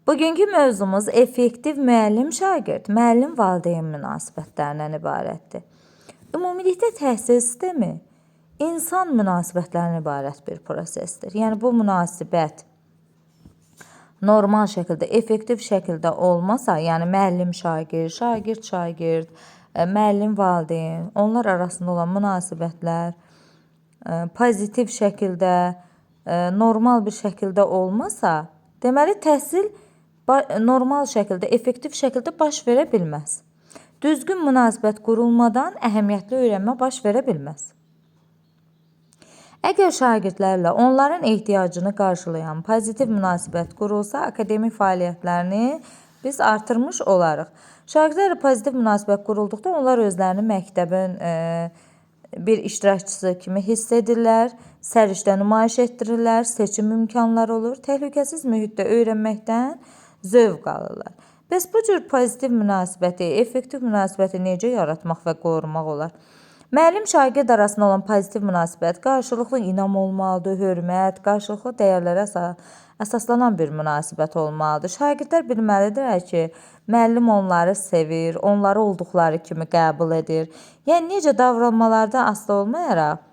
Bugünkü mövzumuz effektiv müəllim-şagird, müəllim-valideyn münasibətlərindən ibarətdir. Ümumilikdə təhsil sistemi insan münasibətlərindən ibarət bir prosesdir. Yəni bu münasibət normal şəkildə, effektiv şəkildə olmasa, yəni müəllim-şagird, şagird-şagird, müəllim-valideyn, onlar arasında olan münasibətlər pozitiv şəkildə, normal bir şəkildə olmasa, deməli təhsil normal şəkildə, effektiv şəkildə baş verə bilməz. Düzgün münasibət qurulmadan əhəmiyyətli öyrənmə baş verə bilməz. Əgər şagirdlərlə onların ehtiyacını qarşılayan pozitiv münasibət qurulsa, akademik fəaliyyətlərini biz artırmış olarıq. Şagirdlərlə pozitiv münasibət qurulduqda onlar özlərini məktəbin bir iştirakçısı kimi hiss edirlər, səriştə nümayiş etdirirlər, seçim imkanları olur, təhlükəsiz mühitdə öyrənməkdən zövq alırlar. Bəs bu cür pozitiv münasibəti, effektiv münasibəti necə yaratmaq və qorumaq olar? Müəllim-şagird arasında olan pozitiv münasibət qarşılıqlı inam olmalıdır, hörmət, qarşılıqlı dəyərlərə əsaslanan bir münasibət olmalıdır. Şagirdlər bilməlidirlər ki, müəllim onları sevir, onları olduqları kimi qəbul edir. Yəni necə davranmalarda asılı olmayaraq,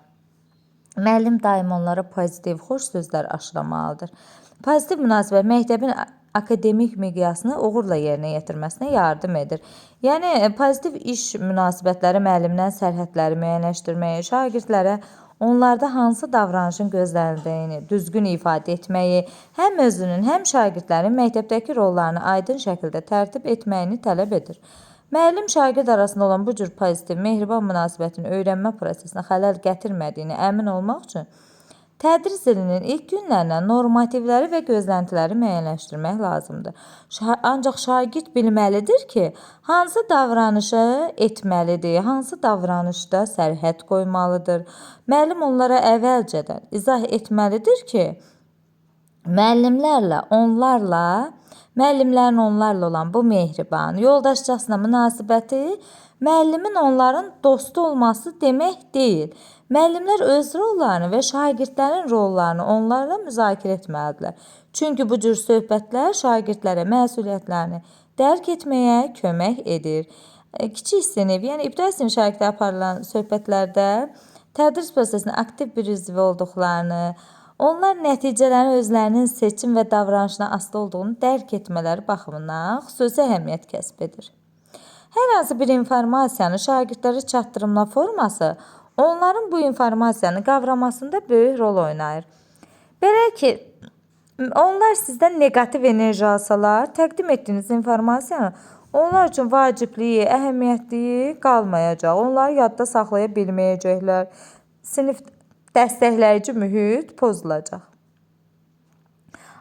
müəllim daim onlara pozitiv, xoş sözlər aşılamalıdır. Pozitiv münasibət məktəbin akademik miqyasını uğurla yerinə yetirməsinə yardım edir. Yəni pozitiv iş münasibətləri müəllimdən sərhədləri müəyyənləşdirməyi, şagirdlərə onlarda hansı davranışın gözləndiyini düzgün ifadə etməyi, həm özünün, həm şagirdlərin məktəbdəki rollarını aydın şəkildə tərtib etməyini tələb edir. Müəllim-şagird arasında olan bu cür pozitiv, mehriban münasibətin öyrənmə prosesinə xələl gətirmədiyini əmin olmaq üçün tədris ilinin ilk günlərindən normativləri və gözləntiləri müəyyənləşdirmək lazımdır. Ancaq şagird bilməlidir ki, hansı davranışı etməlidir, hansı davranışda sərhəd qoymalıdır. Müəllim onlara əvvəlcədən izah etməlidir ki, müəllimlərin onlarla olan bu mehriban, yoldaşcasına münasibəti müəllimin onların dostu olması demək deyil. Müəllimlər öz rollarını və şagirdlərin rollarını onlarla müzakirə etməlidirlər. Çünki bu cür söhbətlər şagirdlərə məsuliyyətlərini dərk etməyə kömək edir. Kiçik sinif, yəni ibtidai sinif şagirdlərə aparılan söhbətlərdə tədris prosesinin aktiv bir üzvü olduqlarını, onlar nəticələrin özlərinin seçim və davranışına asılı olduğunu dərk etmələri baxımından xüsusi əhəmiyyət kəsb edir. Hər hansı bir informasiyanı şagirdlərə çatdırma forması onların bu informasiyanı qavramasında böyük rol oynayır. Belə ki, onlar sizdən negativ enerji alsalar, təqdim etdiyiniz informasiyanı onlar üçün vacibliyi, əhəmiyyətliyi qalmayacaq. Onları yadda saxlaya bilməyəcəklər. Sinif dəstəkləyici mühit pozulacaq.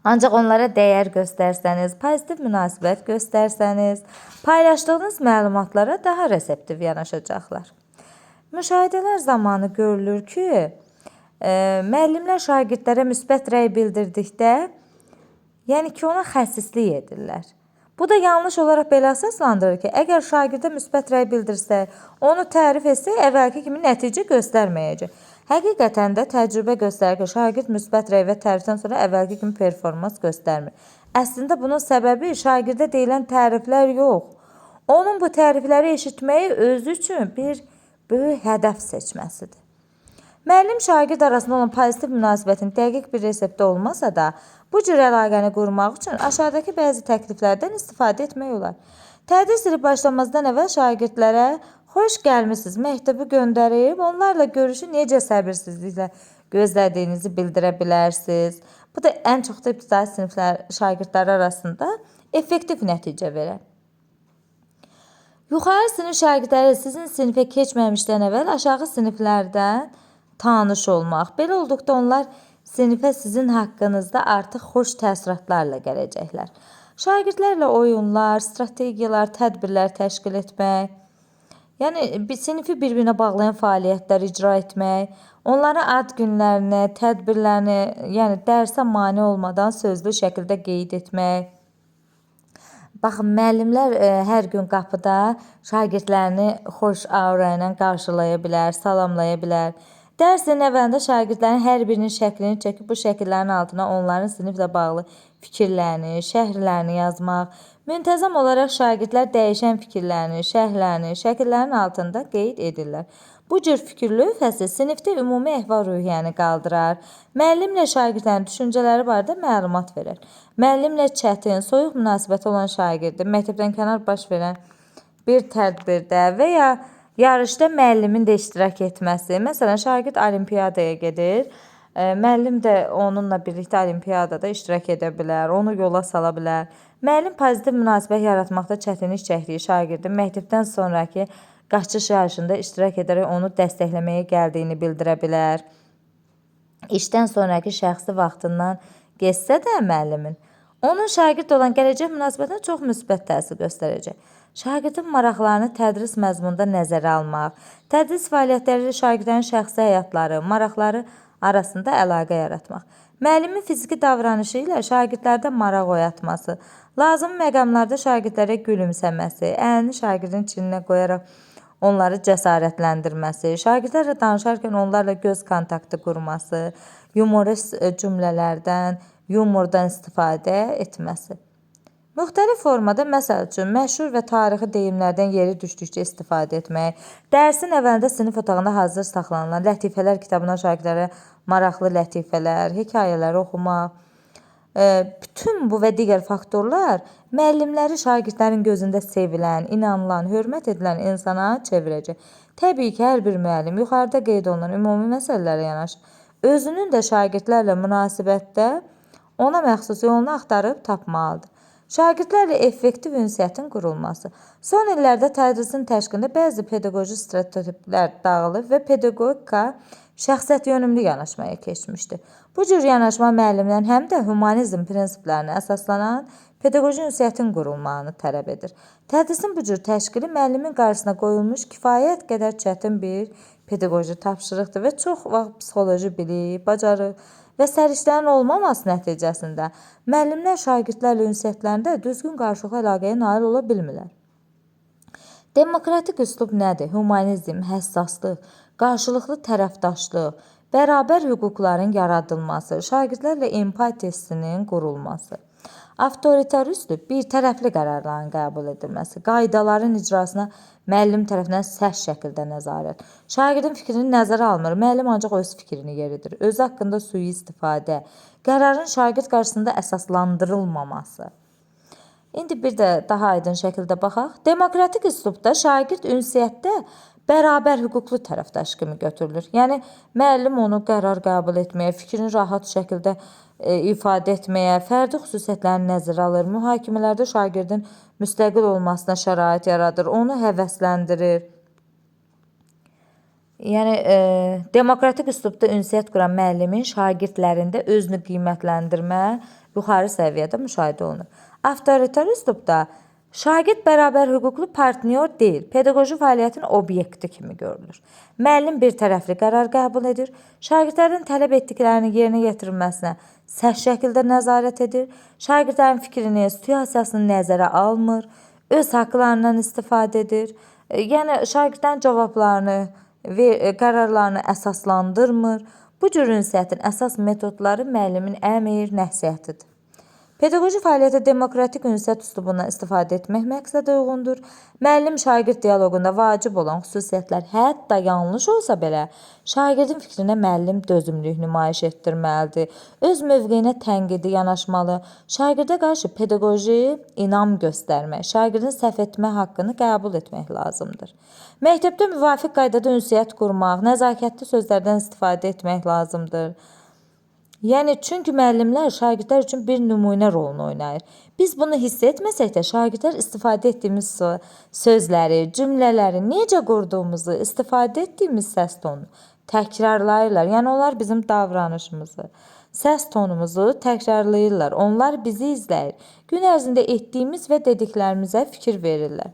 Ancaq onlara dəyər göstərsəniz, pozitiv münasibət göstərsəniz, paylaşdığınız məlumatlara daha reseptiv yanaşacaqlar. Müşahidələr zamanı görülür ki, müəllimlər şagirdlərə müsbət rəy bildirdikdə, yəni ki, ona xəsislik edirlər. Bu da yanlış olaraq belə əsaslandırır ki, əgər şagirdə müsbət rəy bildirsək, onu tərif etsək, əvvəlki kimi nəticə göstərməyəcək. Həqiqətən də təcrübə göstərir ki, şagird müsbət rəy və tərifdən sonra əvvəlki kimi performans göstərmir. Əslində bunun səbəbi şagirdə deyilən təriflər yox. Onun bu tərifləri eşitməyi özü üçün bir böyük hədəf seçməsidir. Müəllim-şagird arasında olan pozitiv münasibətin dəqiq bir resepti olmasa da, bu cür əlaqəni qurmaq üçün aşağıdakı bəzi təkliflərdən istifadə etmək olar. Tədris ili başlamazdan əvvəl şagirdlərə xoş gəlmisiniz məktəbi göndərib, onlarla görüşü necə səbirsizliklə gözlədiyinizi bildirə bilərsiniz. Bu da ən çox da ibtidai siniflər şagirdləri arasında effektiv nəticə verər. Yuxarı sinif şagirdləri sizin sinifə keçməmişdən əvvəl aşağı siniflərdən tanış olmaq. Belə olduqda onlar sinifə sizin haqqınızda artıq xoş təəssüratlarla gələcəklər. Şagirdlərlə oyunlar, strategiyalar, tədbirlər təşkil etmək, yəni sinifi bir-birinə bağlayan fəaliyyətlər icra etmək, onların ad günlərini, tədbirlərini, yəni dərsə mane olmadan sözlü şəkildə qeyd etmək. Baxın, müəllimlər hər gün qapıda şagirdlərini xoş aura ilə qarşılaya bilər, salamlaya bilər. Dərsin əvvəlində şagirdlərin hər birinin şəklini çəkib bu şəkillərin altına onların siniflə bağlı fikirlərini, şərhlərini yazmaq, müntəzəm olaraq şagirdlər dəyişən fikirlərini, şərhlərini şəkillərin altında qeyd edirlər. Bu cür fikir lövhəsi sinifdə ümumi əhval-ruhiyyəni qaldırar. Müəllimlə şagirdlərin düşüncələri barədə məlumat verir. Müəllimlə çətin, soyuq münasibəti olan şagirdi məktəbdən kənar baş verən bir tədbirdə və ya yarışda müəllimin də iştirak etməsi. Məsələn, şagird olimpiyadaya gedir. Müəllim də onunla birlikdə olimpiyadada iştirak edə bilər, onu yola sala bilər. Müəllim pozitiv münasibət yaratmaqda çətinlik çəkdiyi şagirdin məktəbdən sonraki qaçış yarışında iştirak edərək onu dəstəkləməyə gəldiyini bildirə bilər. İşdən sonraki şəxsi vaxtından geçsə də müəllimin, onun şagird olan gələcək münasibətinə çox müsbət təsir göstərəcək. Şagirdin maraqlarını tədris məzmununda nəzərə almaq, tədris fəaliyyətləri ilə şagirdlərin şəxsi həyatları, maraqları arasında əlaqə yaratmaq, müəllimin fiziki davranışı ilə şagirdlərdə maraq oyatması, lazımi məqamlarda şagirdlərə gülümsəməsi, əlini şagirdin çininə qoyaraq onları cəsarətləndirməsi, şagirdlərlə danışarkən onlarla göz kontaktı qurması, yumorist cümlələrdən, yumordan istifadə etməsi. Müxtəlif formada, məsəl üçün, məşhur və tarixi deyimlərdən yeri düşdükcə istifadə etmək, dərsin əvvəlində sinif otağında hazır saxlanılan lətifələr kitabına şagirdlərə maraqlı lətifələr, hekayələri oxumaq, bütün bu və digər faktorlar müəllimləri şagirdlərin gözündə sevilən, inanılan, hörmət edilən insana çevirəcək. Təbii ki, hər bir müəllim yuxarıda qeyd olunan ümumi məsələlərə yanaşı, özünün də şagirdlərlə münasibətdə ona məxsus yolunu axtarıb tapmalıdır. Şagirdlərlə effektiv ünsiyyətin qurulması. Son illərdə tədrisin təşkilində bəzi pedaqoji stereotiplər dağılıb və pedaqogika şəxsiyyət yönümlü yanaşmaya keçmişdir. Bu cür yanaşma müəllimdən həm də humanizm prinsiplərinə əsaslanan pedaqoji ünsiyyətin qurulmağını tələb edir. Tədrisin bu cür təşkili müəllimin qarşısına qoyulmuş kifayət qədər çətin bir pedaqoji tapşırıqdır və çox vaxt psixoloji bilik, bacarıq və səriştələrin olmaması nəticəsində müəllimlər şagirdlərlə ünsiyyətlərində düzgün qarşılıqlı əlaqəyə nail ola bilmirlər. Demokratik üslub nədir? Humanizm, həssaslıq, qarşılıqlı tərəfdaşlıq, bərabər hüquqların yaradılması, şagirdlərlə empatiya hissinin qurulması. Avtoritar üslub bir tərəfli qərarların qəbul edilməsi, qaydaların icrasına müəllim tərəfindən sərt şəkildə nəzarət. Şagirdin fikrini nəzərə almır, müəllim ancaq öz fikrini yeridir. Özü haqqında sui-istifadə, qərarın şagird qarşısında əsaslandırılmaması. İndi bir də daha aydın şəkildə baxaq. Demokratik üslubda şagird ünsiyyətdə bərabər hüquqlu tərəfdaş kimi götürülür. Yəni, müəllim onu qərar qəbul etməyə, fikrini rahat şəkildə ifadə etməyə, fərdi xüsusiyyətlərini nəzərə alır, mühakimələrdə şagirdin müstəqil olmasına şərait yaradır, onu həvəsləndirir. Yəni, demokratik üslubda ünsiyyət quran müəllimin şagirdlərində özünü qiymətləndirmə yuxarı səviyyədə müşahidə olunur. Avtoritar üslubda şagird bərabər hüquqlu partnyor deyil, pedaqoji fəaliyyətin obyekti kimi görülür. Müəllim bir tərəfli qərar qəbul edir, şagirdlərin tələb etdiklərini yerinə yetirilməsinə sərt şəkildə nəzarət edir, şagirdlərin fikrini, situasiyasını nəzərə almır, öz haqlarından istifadə edir, yəni şagirdlərin cavablarını və qərarlarını əsaslandırmır. Bu cür ünsiyyətin əsas metodları müəllimin əmr, nəsihətidir. Pedaqoji fəaliyyətə demokratik ünsiyyət üslubundan istifadə etmək məqsədə uyğundur. Müəllim-şagird dialoqunda vacib olan xüsusiyyətlər hətta yanlış olsa belə, şagirdin fikrinə müəllim dözümlülük nümayiş etdirməlidir. Öz mövqeyinə tənqidi yanaşmalı, şagirdə qarşı pedaqoji inam göstərmək, şagirdin səhv etmə haqqını qəbul etmək lazımdır. Məktəbdə müvafiq qaydada ünsiyyət qurmaq, nəzakətli sözlərdən istifadə etmək lazımdır. Yəni, çünki müəllimlər şagirdlər üçün bir nümunə rolunu oynayır. Biz bunu hiss etməsək də şagirdlər istifadə etdiyimiz sözləri, cümlələri, necə qurduğumuzu, istifadə etdiyimiz səs tonunu təkrarlayırlar. Yəni, onlar bizim davranışımızı, səs tonumuzu təkrarlayırlar. Onlar bizi izləyir. Gün ərzində etdiyimiz və dediklərimizə fikir verirlər.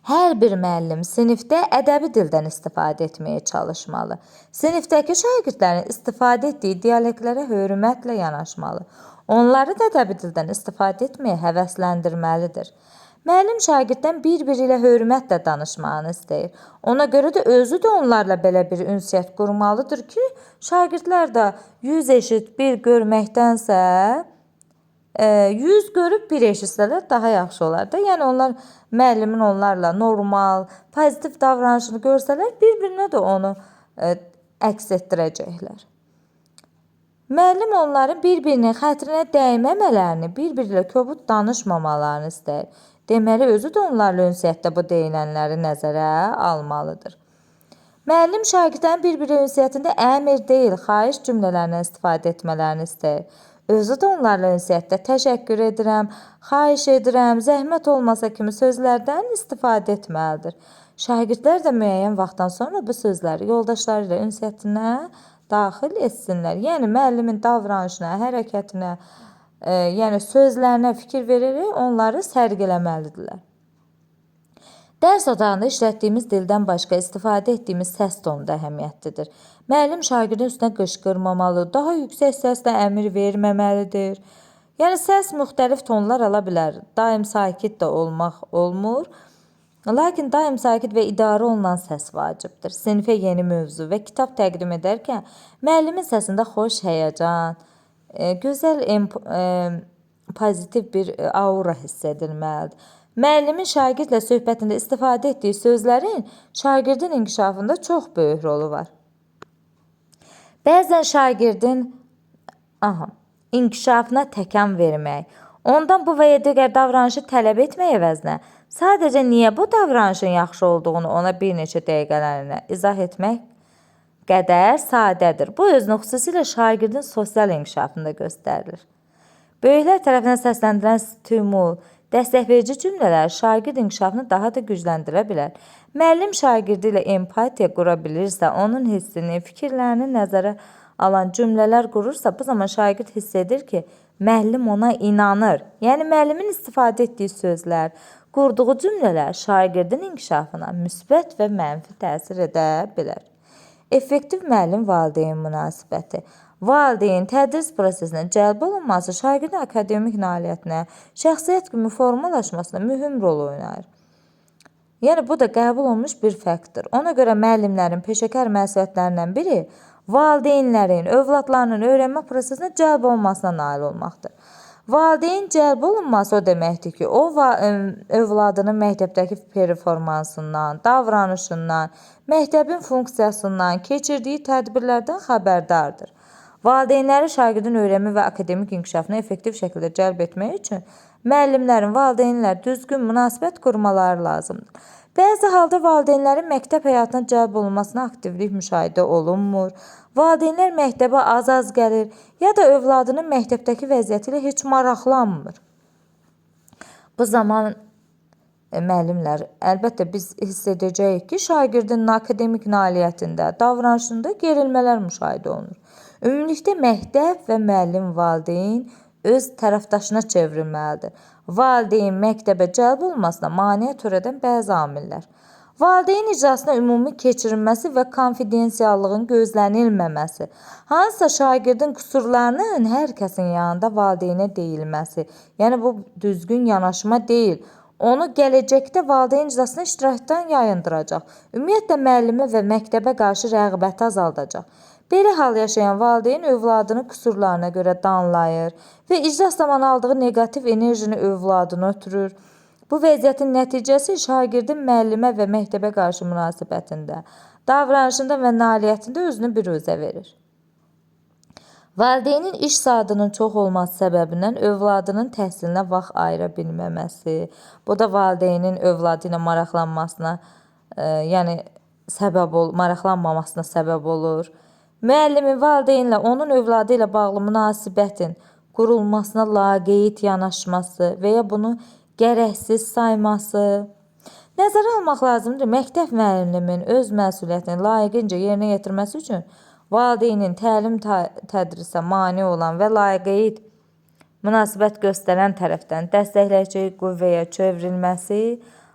Hər bir müəllim sinifdə ədəbi dildən istifadə etməyə çalışmalı. Sinifdəki şagirdlərin istifadə etdiyi dialektlərə hörmətlə yanaşmalı. Onları da ədəbi dildən istifadə etməyə həvəsləndirməlidir. Müəllim şagirddən bir-biri ilə hörmətlə danışmağını istəyir. Ona görə də özü də onlarla belə bir ünsiyyət qurmalıdır ki, şagirdlər də 100 eşit, bir görməkdənsə 100 görüb bir eşitsələr daha yaxşı olar da. Yəni onlar müəllimin onlarla normal, pozitiv davranışını görsələr, bir-birinə də onu əks etdirəcəklər. Müəllim onların bir-birinin xətrinə dəyməmələrini, bir-biri ilə kobud danışmamalarını istəyir. Deməli, özü də onlarla ünsiyyətdə bu deyilənləri nəzərə almalıdır. Müəllim şagirdlərin bir-biri ünsiyyətində əmr deyil, xahiş cümlələrindən istifadə etmələrini istəyir. Özü də onlarla ünsiyyətdə təşəkkür edirəm, xahiş edirəm, zəhmət olmasa kimi sözlərdən istifadə etməlidir. Şagirdlər də müəyyən vaxtdan sonra bu sözləri yoldaşları ilə ünsiyyətinə daxil etsinlər. Yəni, müəllimin davranışına, hərəkətinə, yəni sözlərinə fikir verərək onları sərgiləməlidirlər. Dərs otağında işlətdiyimiz dildən başqa istifadə etdiyimiz səs tonu da əhəmiyyətlidir. Müəllim şagirdin üstünə qışqırmamalı, daha yüksək səslə əmr verməməlidir. Yəni, səs müxtəlif tonlar ala bilər. Daim sakit də olmaq olmur. Lakin daim sakit və idarə olunan səs vacibdir. Sinifə yeni mövzu və kitab təqdim edərkən müəllimin səsində xoş həyəcan, gözəl pozitiv bir aura hiss edilməlidir. Müəllimin şagirdlə söhbətində istifadə etdiyi sözlərin şagirdin inkişafında çox böyük rolu var. Bəzən şagirdin inkişafına təkan vermək, ondan bu və ya digər davranışı tələb etmək əvəzinə sadəcə niyə bu davranışın yaxşı olduğunu ona bir neçə dəqiqələrinə izah etmək qədər sadədir. Bu özünü xüsusilə şagirdin sosial inkişafında göstərilir. Böyüklər tərəfindən səsləndirilən stimul, dəstəkləyici cümlələr şagird inkişafını daha da gücləndirə bilər. Müəllim şagirdi ilə empatiya qura bilirsə, onun hissini, fikirlərini nəzərə alan cümlələr qurursa, bu zaman şagird hiss edir ki, müəllim ona inanır. Yəni, müəllimin istifadə etdiyi sözlər, qurduğu cümlələr şagirdin inkişafına müsbət və mənfi təsir edə bilər. Effektiv müəllim-valideyn münasibəti. Valideyn tədris prosesinə cəlb olunması şagirdin akademik nailiyyətinə, şəxsiyyət kimi formalaşmasına mühüm rol oynayır. Yəni, bu da qəbul olunmuş bir fəktdir. Ona görə müəllimlərin peşəkar məsuliyyətlərindən biri valideynlərin, övladlarının öyrənmə prosesinə cəlb olunmasına nail olmaqdır. Valideyn cəlb olunması o deməkdir ki, o övladının məktəbdəki performansından, davranışından, məktəbin funksiyasından, keçirdiyi tədbirlərdən xəbərdardır. Valideynləri şagirdin öyrənmə və akademik inkişafını effektiv şəkildə cəlb etmək üçün müəllimlərin valideynlər düzgün münasibət qurmaları lazımdır. Bəzi halda valideynlərin məktəb həyatına cəlb olunmasına aktivlik müşahidə olunmur. Valideynlər məktəbə az-az gəlir ya da övladının məktəbdəki vəziyyəti ilə heç maraqlanmır. Bu zaman müəllimlər, əlbəttə biz hiss edəcəyik ki, şagirdin akademik nailiyyətində, davranışında gerilmələr müşahidə olunur. Ümumilikdə məktəb və müəllim-valideyn öz tərəfdaşına çevrilməlidir. Valideyn məktəbə cəlb olmasına maneə törədən bəzi amillər. Valideyn icrasına ümumi keçirilməsi və konfidensiallığın gözlənilməməsi. Hansısa şagirdin qüsurlarının hər kəsin yanında valideynə deyilməsi. Yəni, bu düzgün yanaşma deyil. Onu gələcəkdə valideyn icrasına iştirakdan yayındıracaq. Ümumiyyətlə, müəllimə və məktəbə qarşı rəğbəti azaldacaq. Belə hal yaşayan valideyn övladını qüsurlarına görə danlayır və icra zamanı aldığı negativ enerjini övladına ötürür. Bu vəziyyətin nəticəsi şagirdin müəllimə və məktəbə qarşı münasibətində, davranışında və nailiyyətində özünü biruzə verir. Valideynin iş saatının çox olması səbəbindən övladının təhsilinə vaxt ayıra bilməməsi, bu da valideynin övladı ilə maraqlanmasına, maraqlanmamasına səbəb olur. Müəllimin valideynlə onun övladı ilə bağlı münasibətin qurulmasına laqeyd yanaşması və ya bunu gərəksiz sayması. Nəzərə almaq lazımdır, məktəb müəlliminin öz məsuliyyətini layiqincə yerinə yetirməsi üçün valideynin təlim tədrisə mane olan və laqeyd münasibət göstərən tərəfdən dəstəkləyici qüvvəyə çevrilməsi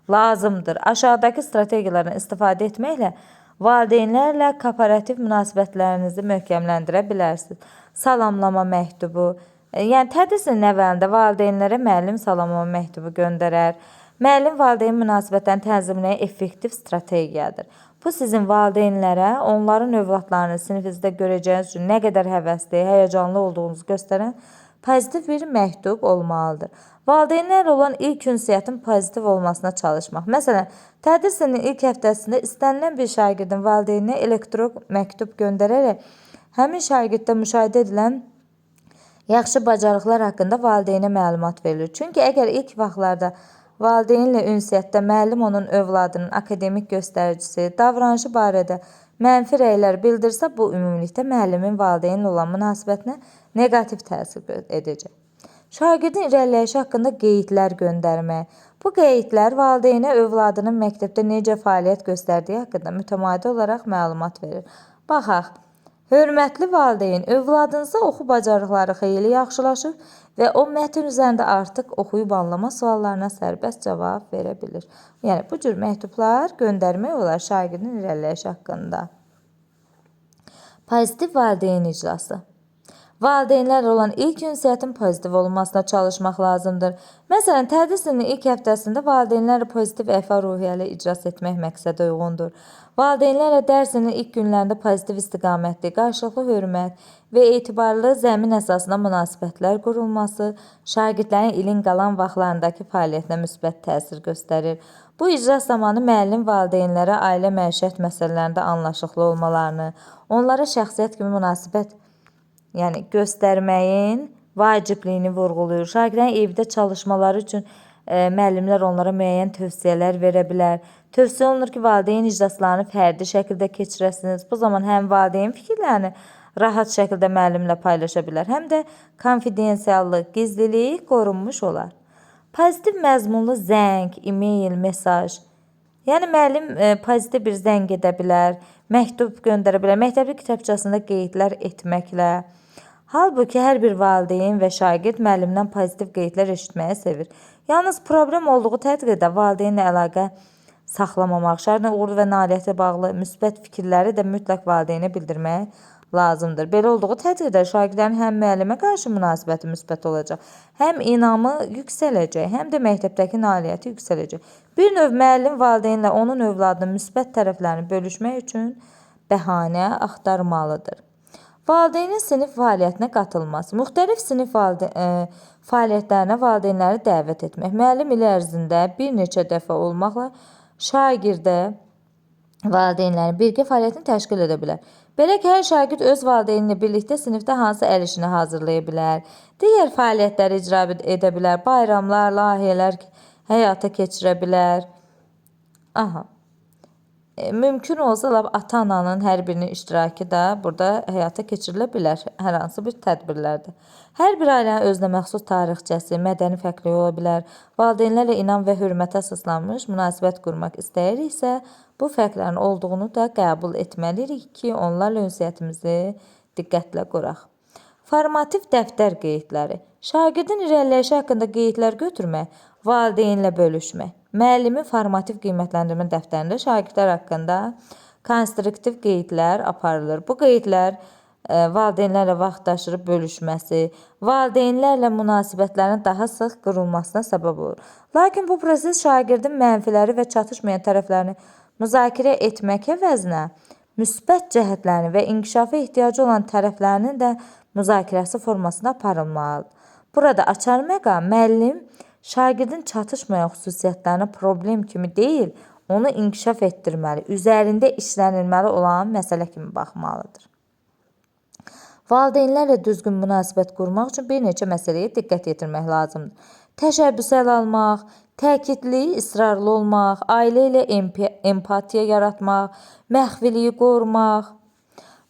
lazımdır. Aşağıdakı strategiyalardan istifadə etməklə valideynlərlə kooperativ münasibətlərinizi möhkəmləndirə bilərsiniz. Salamlama məktubu. Yəni, tədrisin əvvəlində valideynlərə müəllim salamlama məktubu göndərər. Müəllim-valideyn münasibətlərini tənzimləyə effektiv strategiyadır. Bu sizin valideynlərə onların övladlarını sinifinizdə görəcəyiniz üçün nə qədər həvəsli, həyəcanlı olduğunuzu göstərən pozitiv bir məktub olmalıdır. Valideynlərlə olan ilk ünsiyyətin pozitiv olmasına çalışmaq. Məsələn, tədris ilinin ilk həftəsində istənilən bir şagirdin valideyninə elektron məktub göndərərək həmin şagirddə müşahidə edilən yaxşı bacarıqlar haqqında valideynə məlumat verilir. Çünki əgər ilk vaxtlarda valideynlə ünsiyyətdə müəllim onun övladının akademik göstəricisi, davranışı barədə mənfi rəylər bildirsə, bu ümumilikdə müəllimin valideynlə olan münasibətinə neqativ təsir edəcək. Şagirdin irəliləyişi haqqında qeydlər göndərmək. Bu qeydlər valideynə övladının məktəbdə necə fəaliyyət göstərdiyi haqqında mütəmadi olaraq məlumat verir. Baxaq, hörmətli valideyn, övladınızda oxu bacarıqları xeyli yaxşılaşır və o mətn üzərində artıq oxuyub anlama suallarına sərbəst cavab verə bilir. Yəni, bu cür məktublar göndərmək olar şagirdin irəliləyişi haqqında. Pozitiv valideyn icrası. Valideynlərlə olan ilk ünsiyyətin pozitiv olmasına çalışmaq lazımdır. Məsələn, tədris ilinin ilk həftəsində valideynlərlə pozitiv əhval-ruhiyyəli icras etmək məqsədə uyğundur. Valideynlərlə dərs ilinin ilk günlərində pozitiv istiqamətli, qarşılıqlı hörmət və etibarlı zəmin əsasında münasibətlər qurulması şagirdlərin ilin qalan vaxtlarındakı fəaliyyətinə müsbət təsir göstərir. Bu icras zamanı müəllim valideynlərə ailə məişət məsələlərində anlaşıqlı olmalarını, onlara şəxsiyyət kimi münasibət göstərməyin vacibliyini vurğulayır. Şagirdlərin evdə çalışmaları üçün müəllimlər onlara müəyyən tövsiyələr verə bilər. Tövsiyə olunur ki, valideyn iclaslarını fərdi şəkildə keçirəsiniz. Bu zaman həm valideyn fikirlərini rahat şəkildə müəllimlə paylaşa bilər, həm də konfidensiallıq, gizlilik qorunmuş olar. Pozitiv məzmunlu zəng, e-mail, mesaj. Yəni, müəllim pozitiv bir zəng edə bilər, məktub göndərə bilər, məktəbli kitabçasında qeydlər etməklə. Halbuki hər bir valideyn və şagird müəllimdən pozitiv qeydlər eşitməyi sevir. Yalnız problem olduğu təqdirdə valideynlə əlaqə saxlamamaq, şagirdin uğuru və nailiyyətlə bağlı müsbət fikirləri də mütləq valideynə bildirmək lazımdır. Belə olduğu təqdirdə şagirdlərin həm müəllimə qarşı münasibəti müsbət olacaq, həm inamı yüksələcək, həm də məktəbdəki nailiyyəti yüksələcək. Bir növ müəllim valideynlə onun övladının müsbət tərəflərini bölüşmək üçün bəhanə axtarmalıdır. Valideynin sinif fəaliyyətinə qatılması. Müxtəlif sinif fəaliyyətlərinə valideynləri dəvət etmək. Müəllim il ərzində bir neçə dəfə olmaqla şagirdə valideynlərin birgə fəaliyyətini təşkil edə bilər. Belə ki, hər şagird öz valideyninlə birlikdə sinifdə hansı əl işini hazırlaya bilər, digər fəaliyyətləri icra edə bilər, bayramlar, layihələr həyata keçirə bilər. Mümkün olsa ata-ananın hər birinin iştirakı da burada həyata keçirilə bilər, hər hansı bir tədbirlərdə. Hər bir ailənin özünə məxsus tarixçəsi, mədəni fərqliyi ola bilər. Valideynlərlə inam və hörmətə əsaslanmış münasibət qurmaq istəyiriksə, bu fərqlərin olduğunu da qəbul etməliyik ki, onlarla ünsiyyətimizi diqqətlə quraq. Formativ dəftər qeydləri. Şagirdin irəliləyişi haqqında qeydlər götürmək, valideynlə bölüşmək. Müəllimin formativ qiymətləndirmə dəftərində şagirdlər haqqında konstruktiv qeydlər aparılır. Bu qeydlər valideynlərlə vaxtdaşırıb bölüşməsi, valideynlərlə münasibətlərin daha sıx qurulmasına səbəb olur. Lakin bu proses şagirdin mənfiləri və çatışmayan tərəflərini müzakirə etmək əvəzinə müsbət cəhətlərini və inkişafa ehtiyacı olan tərəflərinin də müzakirəsi formasında aparılmalıdır. Burada açar məqam müəllim şagirdin çatışmayan xüsusiyyətlərini problem kimi deyil, onu inkişaf etdirməli, üzərində işlənilməli olan məsələ kimi baxmalıdır. Valideynlərlə düzgün münasibət qurmaq üçün bir neçə məsələyə diqqət yetirmək lazımdır. Təşəbbüs əl almaq, təkidli, israrlı olmaq, ailə ilə empatiya yaratmaq, məxfiliyi qorumaq.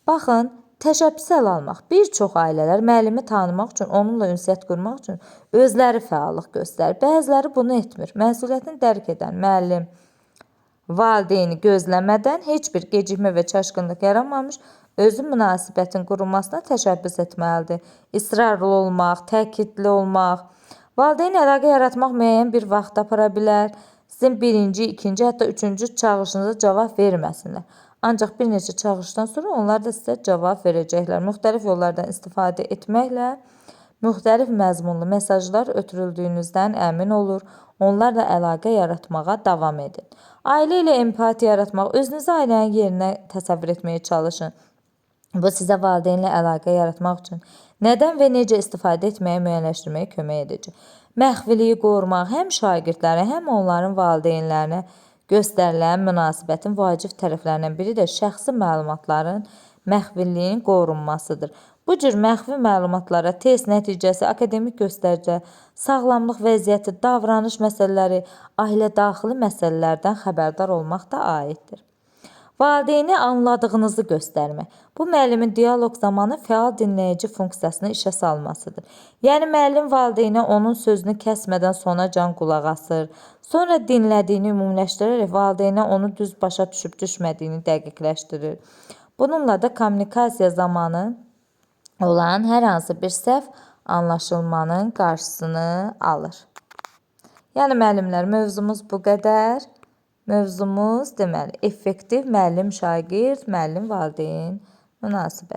Baxın, təşəbbüs əl almaq. Bir çox ailələr müəllimi tanımaq üçün, onunla ünsiyyət qurmaq üçün özləri fəallıq göstərir. Bəziləri bunu etmir. Məsuliyyətini dərk edən müəllim valideyni gözləmədən heç bir gecikmə və çaşqınlıq yaranmamış özü münasibətin qurulmasına təşəbbüs etməlidir. İsrarlı olmaq, təkidli olmaq. Valideyn əlaqə yaratmaq müəyyən bir vaxt apara bilər. Sizin birinci, ikinci, hətta üçüncü çağırışınıza cavab verməsinlər. Ancaq bir neçə çağırışdan sonra onlar da sizə cavab verəcəklər. Müxtəlif yollardan istifadə etməklə müxtəlif məzmunlu mesajlar ötürüldüyünüzdən əmin olur, onlarla əlaqə yaratmağa davam edin. Ailə ilə empati yaratmaq, özünüzü ailənin yerinə təsəvvür etməyə çalışın. Bu sizə valideynlə əlaqə yaratmaq üçün nədən və necə istifadə etməyi müəyyənləşdirməyə kömək edəcək. Məxfiliyi qorumaq həm şagirdlərə, həm onların valideynlərinə göstərilən münasibətin vacib tərəflərindən biri də şəxsi məlumatların məxfiliyinin qorunmasıdır. Bu cür məxfi məlumatlara test nəticəsi, akademik göstəricə, sağlamlıq vəziyyəti, davranış məsələləri, ailə daxili məsələlərdən xəbərdar olmaq da aiddir. Valideyni anladığınızı göstərmək. Bu, müəllimin dialoq zamanı fəal dinləyici funksiyasını işə salmasıdır. Yəni, müəllim valideynə onun sözünü kəsmədən sonacan qulaq asır. Sonra dinlədiyini ümumiləşdirərək valideynə onu düz başa düşüb düşmədiyini dəqiqləşdirir. Bununla da kommunikasiya zamanı olan hər hansı bir səhv anlaşılmanın qarşısını alır. Yəni, müəllimlər, mövzumuz bu qədər. Mövzumuz deməli, effektiv müəllim-şagird, müəllim-valideyn münasibəti.